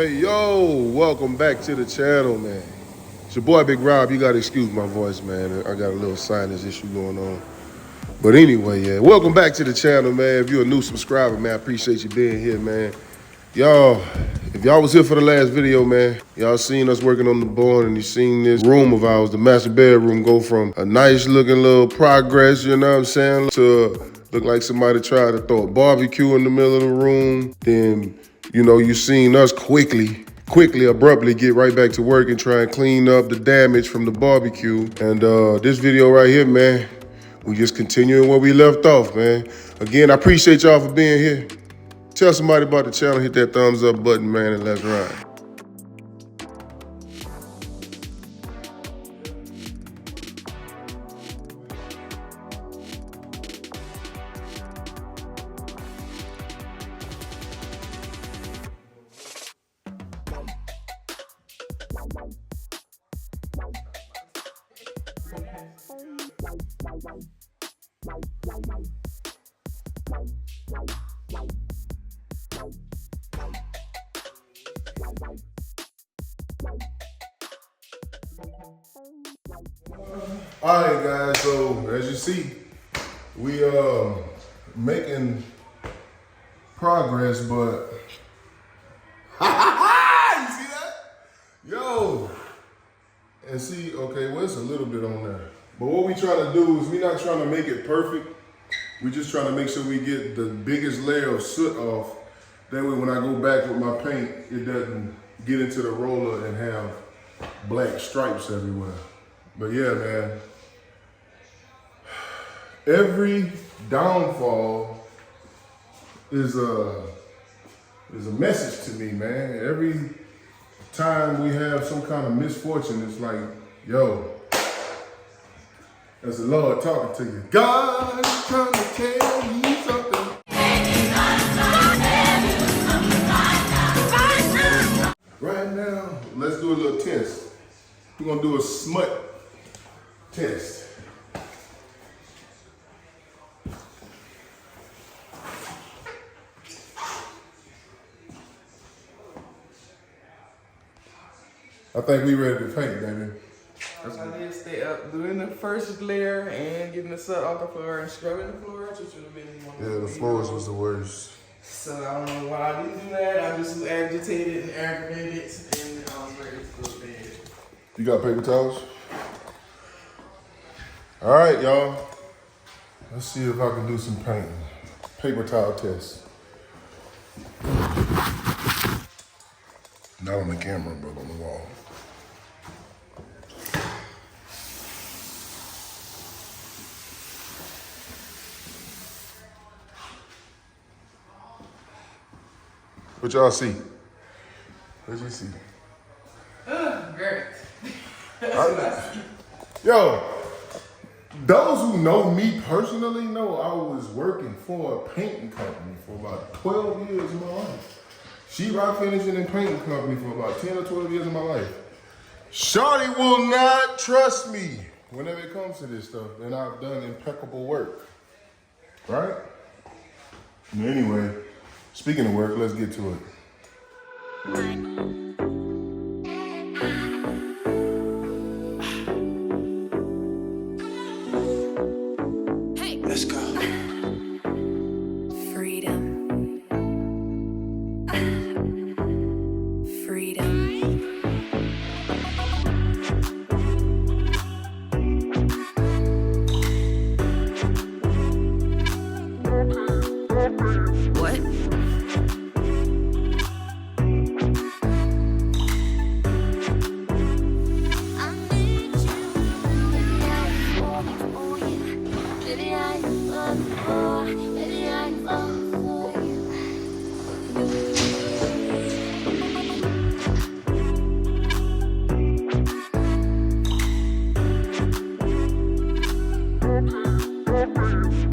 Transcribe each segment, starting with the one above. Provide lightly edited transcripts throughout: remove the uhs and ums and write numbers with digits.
Hey, yo, welcome back to the channel, man. It's your boy, Big Rob. You got to excuse my voice, man. I got a little sinus issue going on. But anyway, yeah, welcome back to the channel, man. If you're a new subscriber, man, I appreciate you being here, man. Y'all, if y'all was here for the last video, man, y'all seen us working on the barn and you seen this room of ours, the master bedroom, go from a nice looking little progress, you know what I'm saying, to look like somebody tried to throw a barbecue in the middle of the room. Then, you know, you seen us quickly, abruptly get right back to work and try and clean up the damage from the barbecue. And this video right here, man, we just continuing where we left off, man. Again, I appreciate y'all for being here. Tell somebody about the channel, hit that thumbs up button, man, and let's ride. All right, guys, so as you see, we making progress, but you see that? Yo, and see, okay, well, it's a little bit on there. But what we trying to do is we not trying to make it perfect. We just trying to make sure we get the biggest layer of soot off. That way when I go back with my paint, it doesn't get into the roller and have black stripes everywhere. But yeah, man, every downfall is a message to me, man. Every time we have some kind of misfortune, it's like, yo, that's the Lord talking to you. God is trying to tell you something. Right now, let's do a little test. We're gonna do a smut test. I think we ready to paint, baby. I did stay up doing the first layer and getting the soot off the floor and scrubbing the floors, which would have been one of the floors was the worst. So I don't know why I didn't do that. I just was agitated and aggravated, and I was ready to go to bed. You got paper towels? All right, y'all. Let's see if I can do some painting. Paper towel test. Not on the camera, but on the wall. What y'all see? What you see? Great. Yo, those who know me personally know I was working for a painting company for about 12 years of my life. Sheetrock finishing and painting company for about 10 or 12 years of my life. Shawty will not trust me whenever it comes to this stuff, and I've done impeccable work, right? Anyway, speaking of work, let's get to it. Let's go. Freedom. Freedom. What?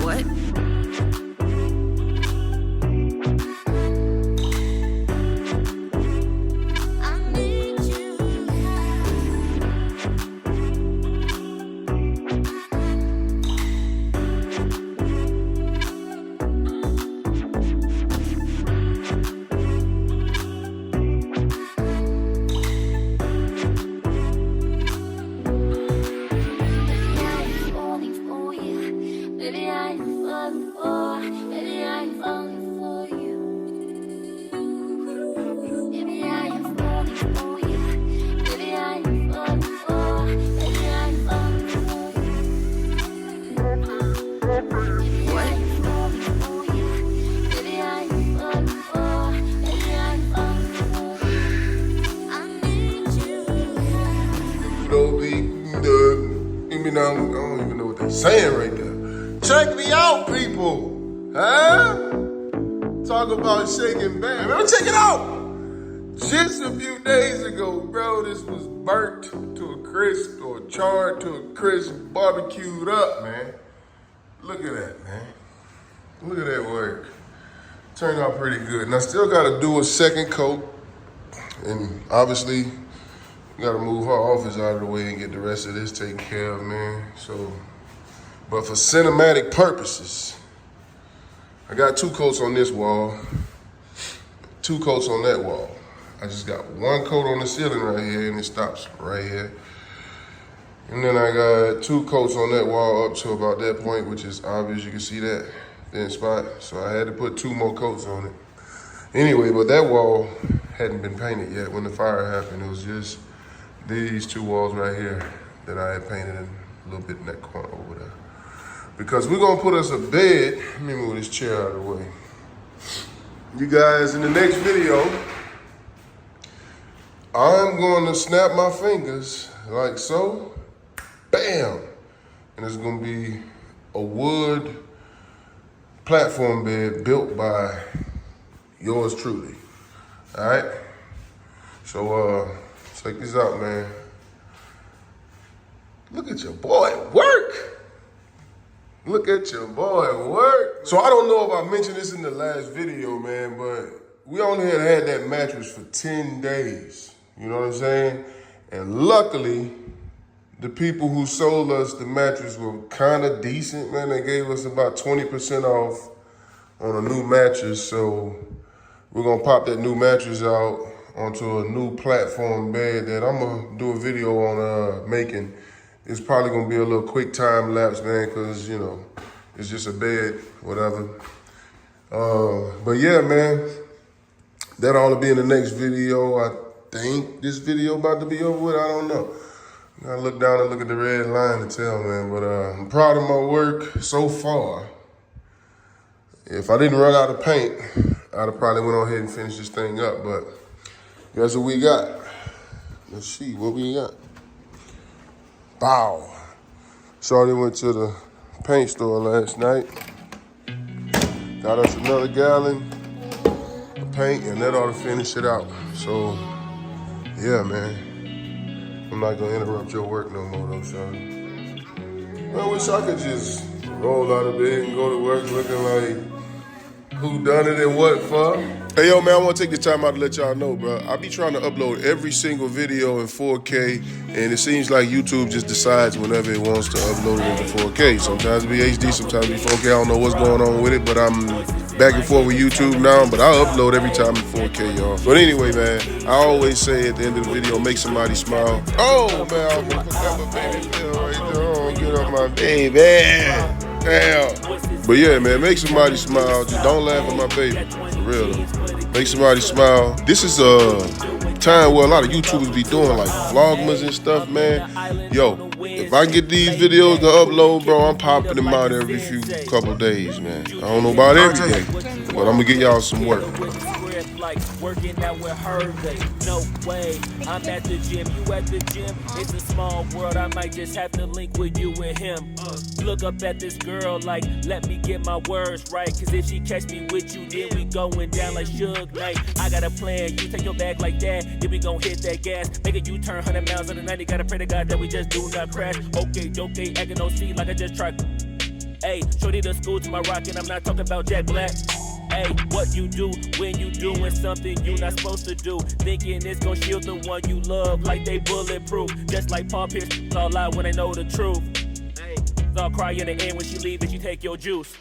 What? Baby, I'm falling for, baby, I'm falling for you. Baby, I am falling for you. Baby, I am falling for, baby, I'm falling for you. What? Baby, I am falling for, baby, I'm falling for you. I need you. I don't even know what they're saying right there. Check me out, people. Huh? Talk about shaking bam. Man, check it out. Just a few days ago, bro, this was burnt to a crisp or charred to a crisp, barbecued up, man. Look at that, man. Look at that work. Turned out pretty good. And I still gotta do a second coat. And obviously, gotta move her office out of the way and get the rest of this taken care of, man. So, but for cinematic purposes, I got 2 coats on this wall, 2 coats on that wall. I just got 1 coat on the ceiling right here and it stops right here. And then I got 2 coats on that wall up to about that point, which is obvious. You can see that thin spot. So I had to put 2 more coats on it. Anyway, but that wall hadn't been painted yet when the fire happened. It was just these 2 walls right here that I had painted in a little bit in that corner over there. Because we're gonna put us a bed. Let me move this chair out of the way. You guys, in the next video, I'm gonna snap my fingers like so, bam. And it's gonna be a wood platform bed built by yours truly, all right? So check this out, man. Look at your boy work. Look at your boy work. So I don't know if I mentioned this in the last video, man, but we only had that mattress for 10 days. You know what I'm saying? And luckily, the people who sold us the mattress were kind of decent, man. They gave us about 20% off on a new mattress. So we're gonna pop that new mattress out onto a new platform bed that I'm gonna do a video on making. It's probably gonna be a little quick time lapse, man, cause you know, it's just a bed, whatever. But yeah, man, that ought to be in the next video. I think this video about to be over with, I don't know. I gotta look down and look at the red line to tell, man, but I'm proud of my work so far. If I didn't run out of paint, I'd have probably went on ahead and finished this thing up, but guess what we got? Let's see what we got. Bow. Shorty went to the paint store last night. Got us another gallon of paint and that ought to finish it out. So, yeah, man. I'm not gonna interrupt your work no more though, Shorty. I wish I could just roll out of bed and go to work looking like who done it and what for. Hey, yo, man, I want to take the time out to let y'all know, bro. I be trying to upload every single video in 4K, and it seems like YouTube just decides whenever it wants to upload it into 4K. Sometimes it be HD, sometimes it be 4K. I don't know what's going on with it, but I'm back and forth with YouTube now, but I upload every time in 4K, y'all. But anyway, man, I always say at the end of the video, make somebody smile. Oh, man, I'm going to put that my baby pill right there. Oh, get up my baby. Damn. But yeah, man, make somebody smile. Just don't laugh at my baby. For real, though. Make somebody smile. This is a time where a lot of YouTubers be doing like vlogmas and stuff, man. Yo, if I get these videos to upload, bro, I'm popping them out every couple days, man. I don't know about every day, but I'm gonna get y'all some work. Like working out with her, they no way. I'm at the gym, you at the gym. It's a small world, I might just have to link with you and him. Look up at this girl like, let me get my words right. Cause if she catch me with you, then we going down like Suge Knight. I got a plan, you take your bag like that, then we gon' hit that gas. Make a U-turn 100 miles on the 90, gotta pray to God that we just do not crash. Okay, acting no C like I just tried. Hey, shorty the school to my rock and I'm not talking about Jack Black. Hey, what you do when you doing something you not supposed to do? Thinking it's gonna shield the one you love like they bulletproof. Just like Paul Pierce, all lie when they know the truth. Hey, I'll cry in the end when she leave and she take your juice.